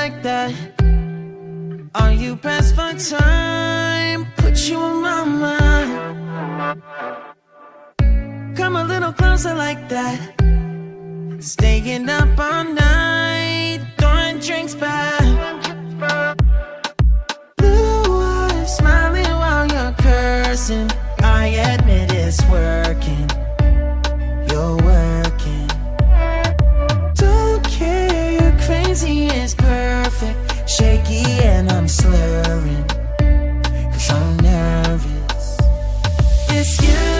like that? Are you pressed for time? Put you in my mind. Come a little closer like that. Staying up all night, throwing drinks back. Blue eyes smiling while you're cursing. I admit it's working. You're working. Don't care, you're crazy, it's perfect. Shaky and I'm slurring, 'cause I'm nervous. It's you.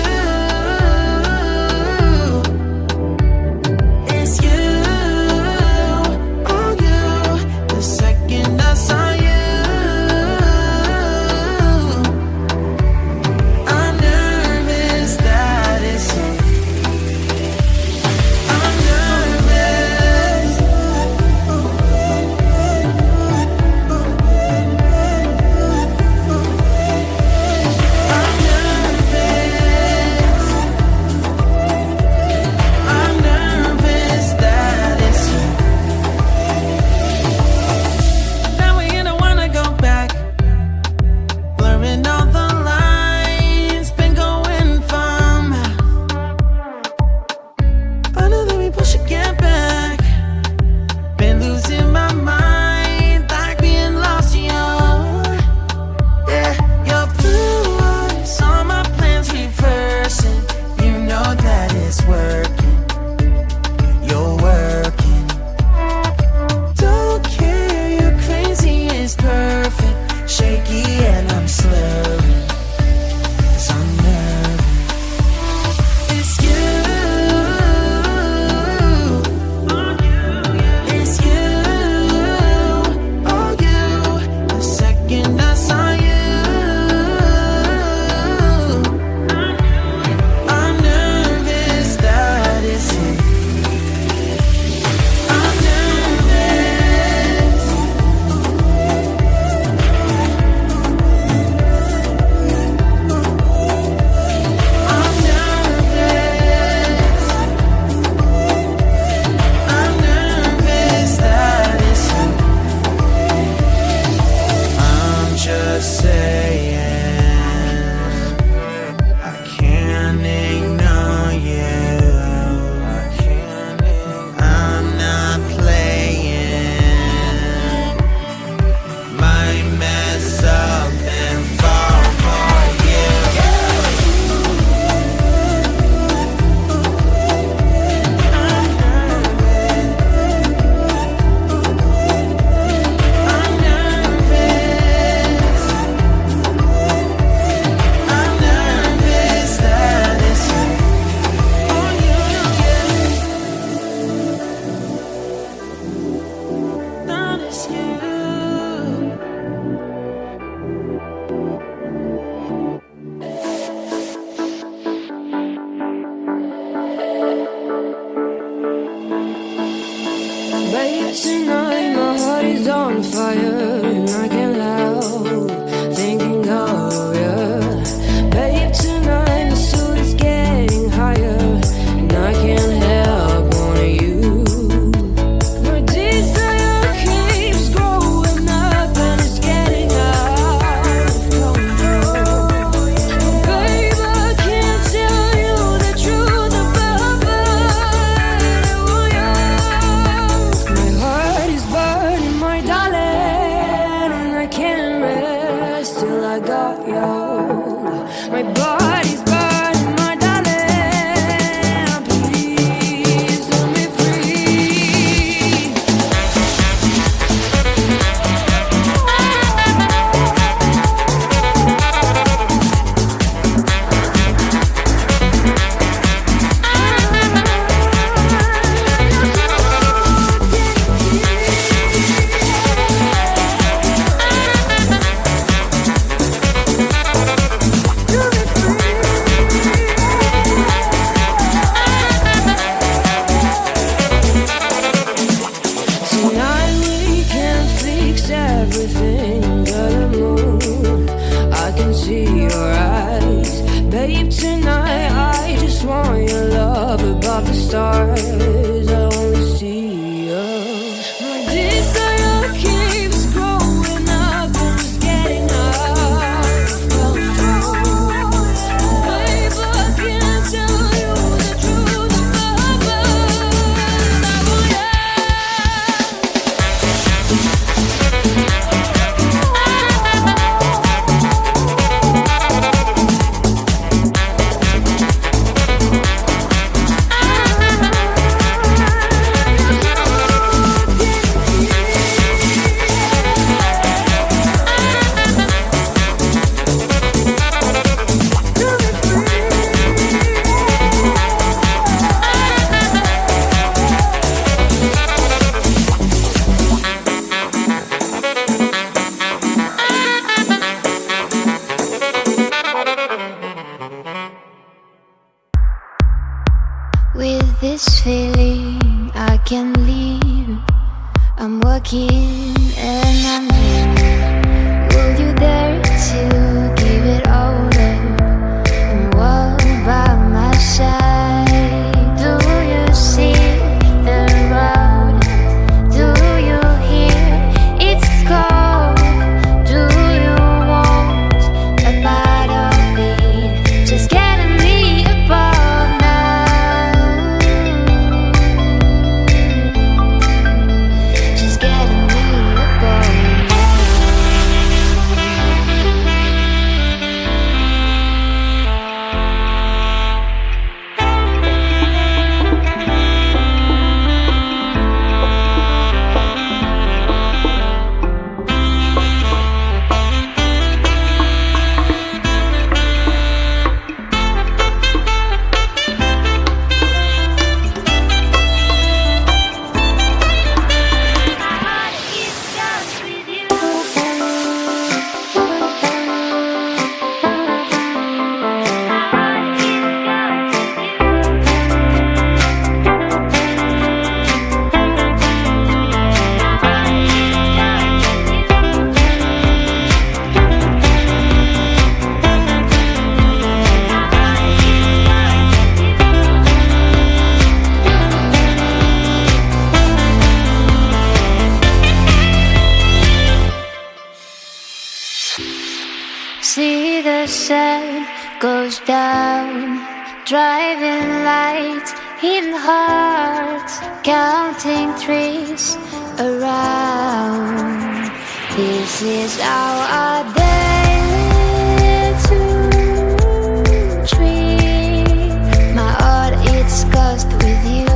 above the stars, I only see you. My desire can't With this feeling I can't leave. I'm walking and I'm here. Will you dare to give it all up and walk by my side? Do you see the road? Do you hear it's cold? Do you want a bite of it? Just getting me above now. Just getting me above now. See the sun goes down, driving lights in hearts, counting trees around. This is our day to dream. My heart it's cursed with you.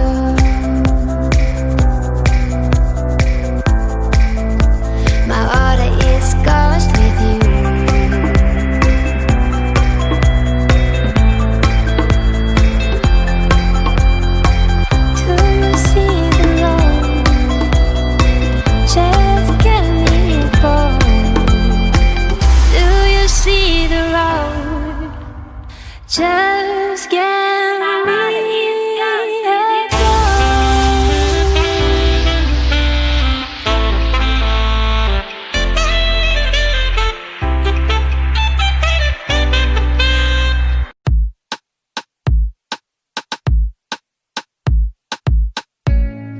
My heart is cursed with you. Just get me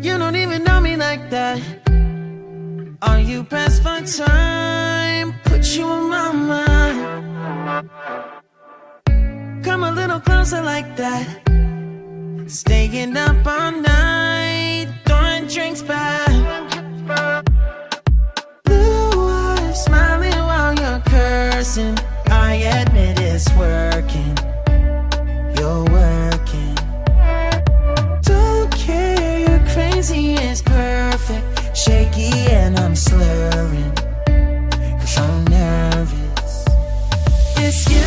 You don't even know me like that. Are you pressed for time? Put you on my mind. Come a little closer like that. Staying up all night, throwing drinks back. Blue eyes smiling while you're cursing. I admit it's working. You're working. Don't care, you're crazy, it's perfect. Shaky and I'm slurring, 'cause I'm nervous. It's you.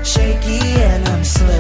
Shaky and I'm slow.